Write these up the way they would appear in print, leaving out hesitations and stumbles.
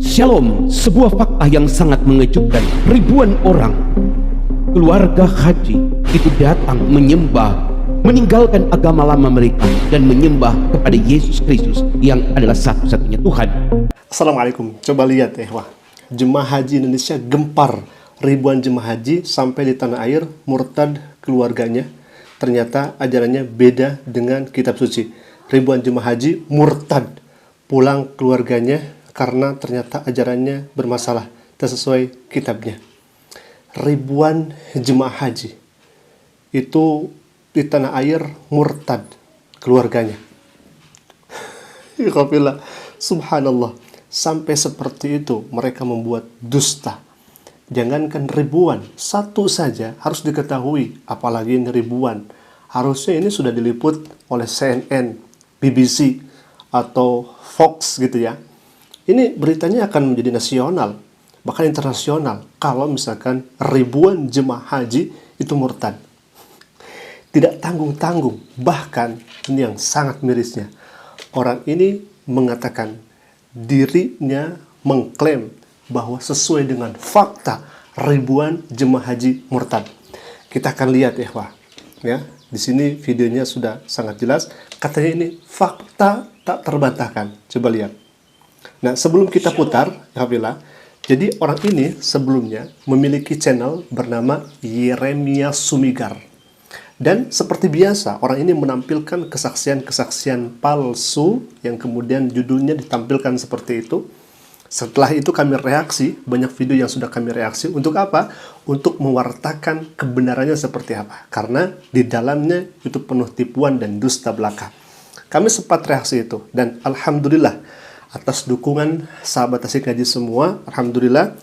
Shalom, sebuah fakta yang sangat mengejutkan. Ribuan orang keluarga haji itu datang menyembah, meninggalkan agama lama mereka dan menyembah kepada Yesus Kristus yang adalah satu-satunya Tuhan. Assalamualaikum. Coba lihat ya, wah, jemaah haji Indonesia gempar. Ribuan jemaah haji sampai di tanah air, murtad keluarganya. Ternyata ajarannya beda dengan kitab suci. Ribuan jemaah haji murtad, pulang keluarganya karena ternyata ajarannya bermasalah, tak sesuai kitabnya. Ribuan jemaah haji itu di tanah air murtad keluarganya. Alhamdulillah, subhanallah, sampai seperti itu mereka membuat dusta. Jangankan ribuan, satu saja harus diketahui, apalagi ini ribuan. Harusnya ini sudah diliput oleh CNN, BBC, atau Fox gitu ya. Ini beritanya akan menjadi nasional, bahkan internasional, kalau misalkan ribuan jemaah haji itu murtad. Tidak tanggung-tanggung, bahkan ini yang sangat mirisnya. Orang ini mengatakan dirinya mengklaim bahwa sesuai dengan fakta ribuan jemaah haji murtad. Kita akan lihat ya, Wah. Ya, di sini videonya sudah sangat jelas. Katanya ini fakta tak terbantahkan. Coba lihat. Nah, sebelum kita putar, Alhamdulillah, jadi orang ini sebelumnya memiliki channel bernama Yeremia Sumigar. Dan seperti biasa, orang ini menampilkan kesaksian-kesaksian palsu yang kemudian judulnya ditampilkan seperti itu. Setelah itu kami reaksi, banyak video yang sudah kami reaksi. Untuk apa? Untuk mewartakan kebenarannya seperti apa. Karena di dalamnya itu penuh tipuan dan dusta belaka. Kami sempat reaksi itu. Dan Alhamdulillah, atas dukungan sahabat Asik Ngaji semua, alhamdulillah,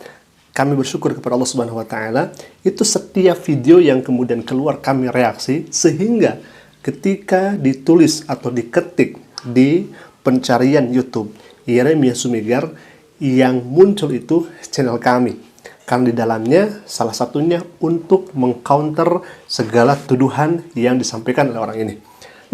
kami bersyukur kepada Allah Subhanahu wa taala. Itu setiap video yang kemudian keluar kami reaksi, sehingga ketika ditulis atau diketik di pencarian YouTube Yeremia Sumigar, yang muncul itu channel kami. Karena di dalamnya salah satunya untuk mengcounter segala tuduhan yang disampaikan oleh orang ini.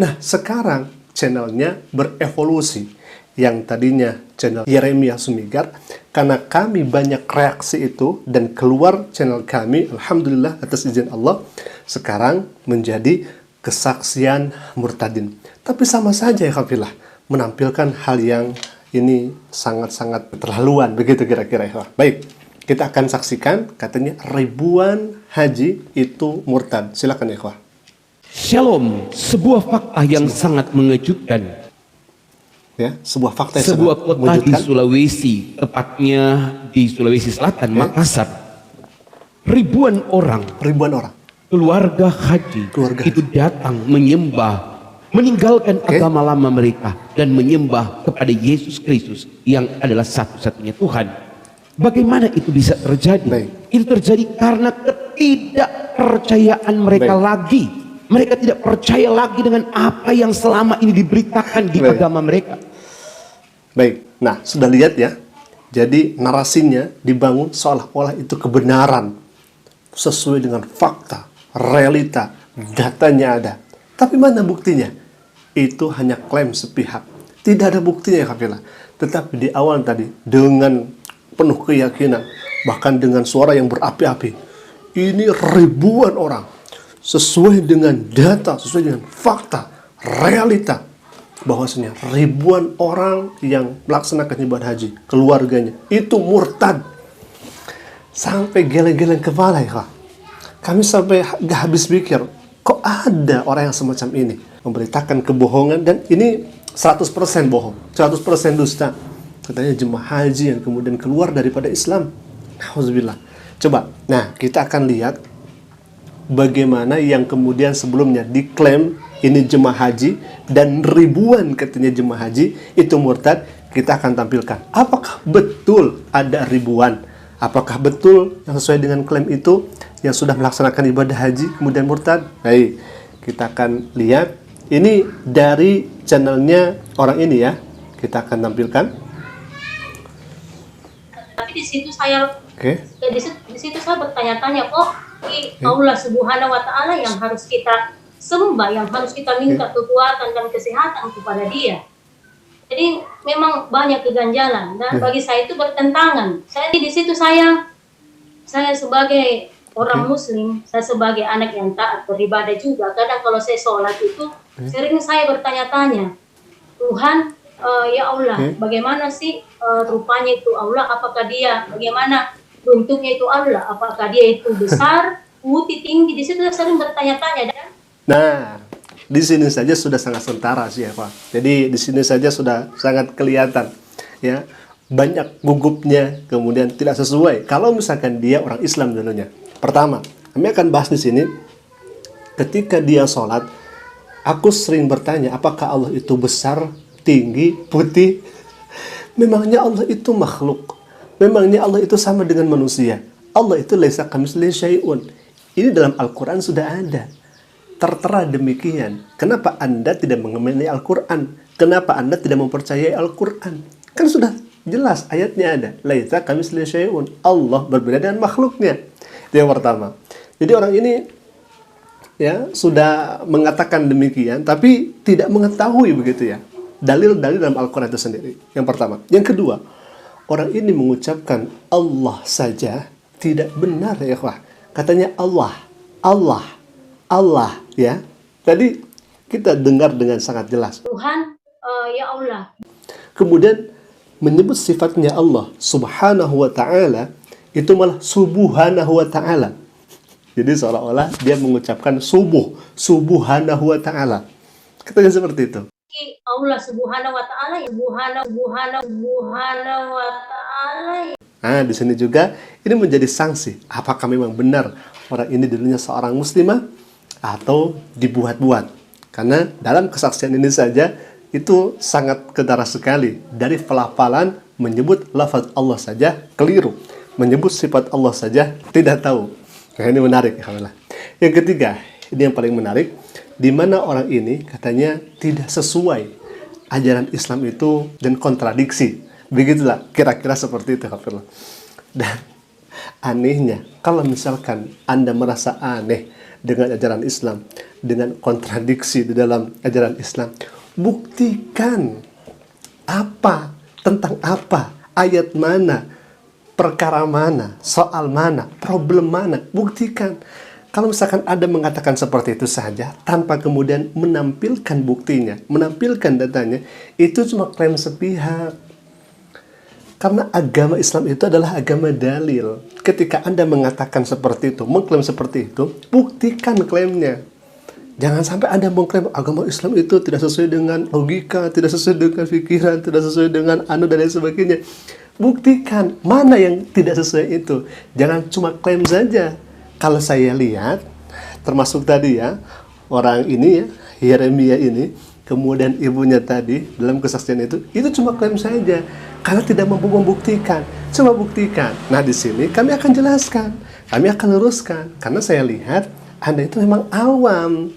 Nah, sekarang channelnya berevolusi. Yang tadinya channel Yeremia Sumigar, karena kami banyak reaksi itu dan keluar channel kami, alhamdulillah atas izin Allah, sekarang menjadi kesaksian murtadin. Tapi sama saja ya kafilah, menampilkan hal yang ini sangat-sangat keterlaluan, begitu kira-kira ya. Baik, kita akan saksikan katanya ribuan haji itu murtad. Silakan ya. Shalom, sebuah fakta yang sangat mengejutkan. Ya, sebuah fakta yang sebuah sangat kota mengejutkan. di Sulawesi, tepatnya di Sulawesi Selatan, Makassar. Ribuan orang keluarga haji itu datang menyembah, meninggalkan agama lama mereka dan menyembah kepada Yesus Kristus yang adalah satu-satunya Tuhan. Bagaimana itu bisa terjadi? Itu terjadi karena ketidakpercayaan mereka lagi. Mereka tidak percaya lagi dengan apa yang selama ini diberitakan di agama mereka. Baik, nah sudah lihat ya. Jadi narasinya dibangun seolah-olah itu kebenaran, sesuai dengan fakta, realita, datanya ada. Tapi mana buktinya? Itu hanya klaim sepihak. Tidak ada buktinya ya kafilah. Tetapi di awal tadi dengan penuh keyakinan, bahkan dengan suara yang berapi-api, ini ribuan orang, sesuai dengan data, sesuai dengan fakta, realita, bahwasanya ribuan orang yang melaksanakan ibadah haji, keluarganya itu murtad. Sampai geleng-geleng kepala ya. Kami sampai gak habis pikir, kok ada orang yang semacam ini memberitakan kebohongan, dan ini 100% bohong, 100% dusta. Katanya jemaah haji yang kemudian keluar daripada Islam. Alhamdulillah. Coba, nah kita akan lihat bagaimana yang kemudian sebelumnya diklaim ini jemaah haji dan ribuan katanya jemaah haji itu murtad. Kita akan tampilkan apakah betul ada ribuan, apakah betul yang sesuai dengan klaim itu yang sudah melaksanakan ibadah haji kemudian murtad. Baik, kita akan lihat ini dari channelnya orang ini ya, kita akan tampilkan. Tapi di situ saya di situ saya bertanya-tanya, kok Allah Subhanahu wa taala yang harus kita sembah, yang harus kita minta kekuatan dan kesehatan kepada Dia. Jadi memang banyak keganjalan dan bagi saya itu bertentangan. Saya di situ saya sebagai orang Muslim, saya sebagai anak yang taat beribadah juga. Kadang kalau saya sholat itu sering saya bertanya-tanya, Tuhan, ya Allah, bagaimana sih rupanya itu Allah? Apakah dia? Bagaimana bentuknya itu Allah? Apakah dia itu besar, putih, tinggi? Di situ saya sering bertanya-tanya. Dan Nah, di sini saja sudah sangat sentara sih ya Pak. Jadi di sini saja sudah sangat kelihatan ya, banyak gugupnya, kemudian tidak sesuai. Kalau misalkan dia orang Islam dulunya. Pertama, kami akan bahas di sini ketika dia sholat, aku sering bertanya apakah Allah itu besar, tinggi, putih? Memangnya Allah itu makhluk? Memangnya Allah itu sama dengan manusia? Allah itu laisa kamitslihi syai'un. Ini dalam Al-Quran sudah ada. Tertera demikian. Kenapa Anda tidak mengenai Al-Quran? Kenapa Anda tidak mempercayai Al-Quran? Kan sudah jelas ayatnya ada. Laisa kamitslihi syai'un. Allah berbeda dengan makhluknya. Itu yang pertama. Jadi orang ini ya sudah mengatakan demikian, tapi tidak mengetahui begitu ya dalil-dalil dalam Al-Quran itu sendiri. Yang pertama. Yang kedua, orang ini mengucapkan Allah saja tidak benar ya ikhwah. Katanya Allah, Allah, Allah ya. Tadi kita dengar dengan sangat jelas. Tuhan, ya Allah. Kemudian menyebut sifatnya Allah subhanahu wa ta'ala itu malah subhanahu wa ta'ala. Jadi seolah-olah dia mengucapkan subhanahu wa ta'ala. Katanya seperti itu. Allah subhanahu wa ta'ala, subhanahu wa ta'ala. Nah, di sini juga ini menjadi sanksi. Apakah memang benar orang ini dulunya seorang muslimah atau dibuat-buat? Karena dalam kesaksian ini saja itu sangat ketara sekali. Dari pelafalan menyebut lafaz Allah saja keliru, menyebut sifat Allah saja tidak tahu. Nah, ini menarik ya. Yang ketiga, ini yang paling menarik, di mana orang ini katanya tidak sesuai ajaran Islam itu dan kontradiksi. Begitulah kira-kira seperti itu kafirlah. Dan anehnya, kalau misalkan Anda merasa aneh dengan ajaran Islam, dengan kontradiksi di dalam ajaran Islam, buktikan apa, tentang apa, ayat mana, perkara mana, soal mana, problem mana, buktikan. Kalau misalkan Anda mengatakan seperti itu saja, tanpa kemudian menampilkan buktinya, menampilkan datanya, itu cuma klaim sepihak. Karena agama Islam itu adalah agama dalil. Ketika Anda mengatakan seperti itu, mengklaim seperti itu, buktikan klaimnya. Jangan sampai Anda mengklaim agama Islam itu tidak sesuai dengan logika, tidak sesuai dengan pikiran, tidak sesuai dengan anu dan lain sebagainya. Buktikan mana yang tidak sesuai itu. Jangan cuma klaim saja. Kalau saya lihat, termasuk tadi ya, orang ini ya, Yeremia ini, kemudian ibunya tadi dalam kesaksian itu cuma klaim saja. Karena tidak mampu membuktikan. Coba buktikan. Nah, di sini kami akan jelaskan. Kami akan luruskan. Karena saya lihat Anda itu memang awam.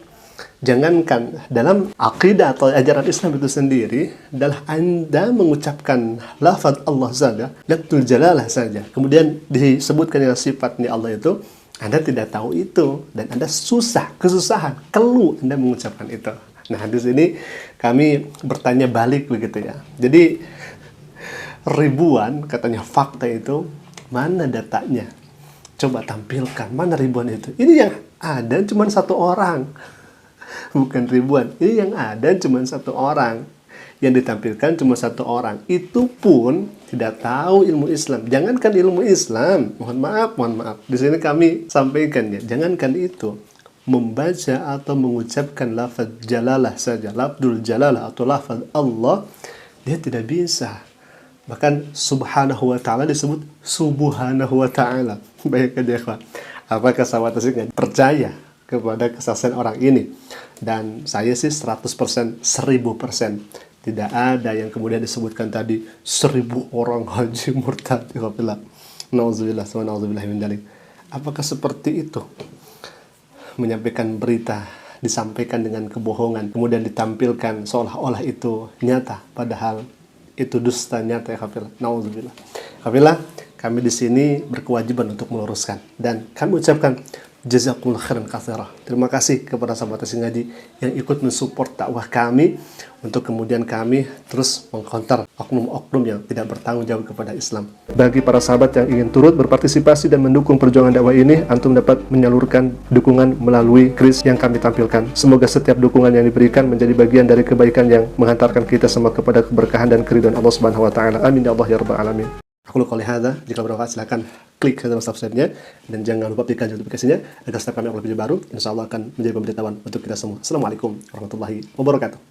Jangankan dalam akidah atau ajaran Islam itu sendiri, adalah Anda mengucapkan lafaz Allah saja, lafzul jalalah saja. Kemudian disebutkan yang sifatnya Allah itu, Anda tidak tahu itu. Dan Anda kesusahan, keluh Anda mengucapkan itu. Nah, di sini kami bertanya balik begitu ya. Jadi, ribuan katanya fakta itu, mana datanya? Coba tampilkan, mana ribuan itu? Ini yang ada cuma satu orang. Bukan ribuan, ini yang ada cuma satu orang. Yang ditampilkan cuma satu orang. Itu pun tidak tahu ilmu Islam. Jangankan ilmu Islam, mohon maaf. Di sini kami sampaikan ya, jangankan itu. Membaca atau mengucapkan lafaz jalalah saja, lafzul jalalah atau lafaz Allah, dia tidak bisa. Bahkan subhanahu wa ta'ala disebut subhanahu wa ta'ala. Baik aja ikhwan. Apakah sahabat asik percaya kepada kesaksian orang ini? Dan saya sih 100%, 1000%. Tidak ada yang kemudian disebutkan tadi 1000 orang haji murtad. Nauzubillah wa nauzubillah min dzalik. Apakah seperti itu? Menyampaikan berita, disampaikan dengan kebohongan, kemudian ditampilkan seolah-olah itu nyata, padahal itu dusta nyata ya kafirlah. Nauzubillah. Kafirlah, kami di sini berkewajiban untuk meluruskan dan kami ucapkan Jazakumullah khairan katsira. Terima kasih kepada sahabat Asing Ngaji yang ikut mensupport dakwah kami untuk kemudian kami terus mengkonter oknum-oknum yang tidak bertanggung jawab kepada Islam. Bagi para sahabat yang ingin turut berpartisipasi dan mendukung perjuangan dakwah ini, antum dapat menyalurkan dukungan melalui kris yang kami tampilkan. Semoga setiap dukungan yang diberikan menjadi bagian dari kebaikan yang menghantarkan kita semua kepada keberkahan dan keridhaan Allah Subhanahu wa taala. Amin ya Allah ya rabbal alamin. Aku qouli hadza, jika bermanfaat silakan klik tombol subscribe-nya dan jangan lupa aktifkan notifikasinya agar setiap kami upload video baru, insyaallah akan menjadi pemberitahuan untuk kita semua. Assalamualaikum warahmatullahi wabarakatuh.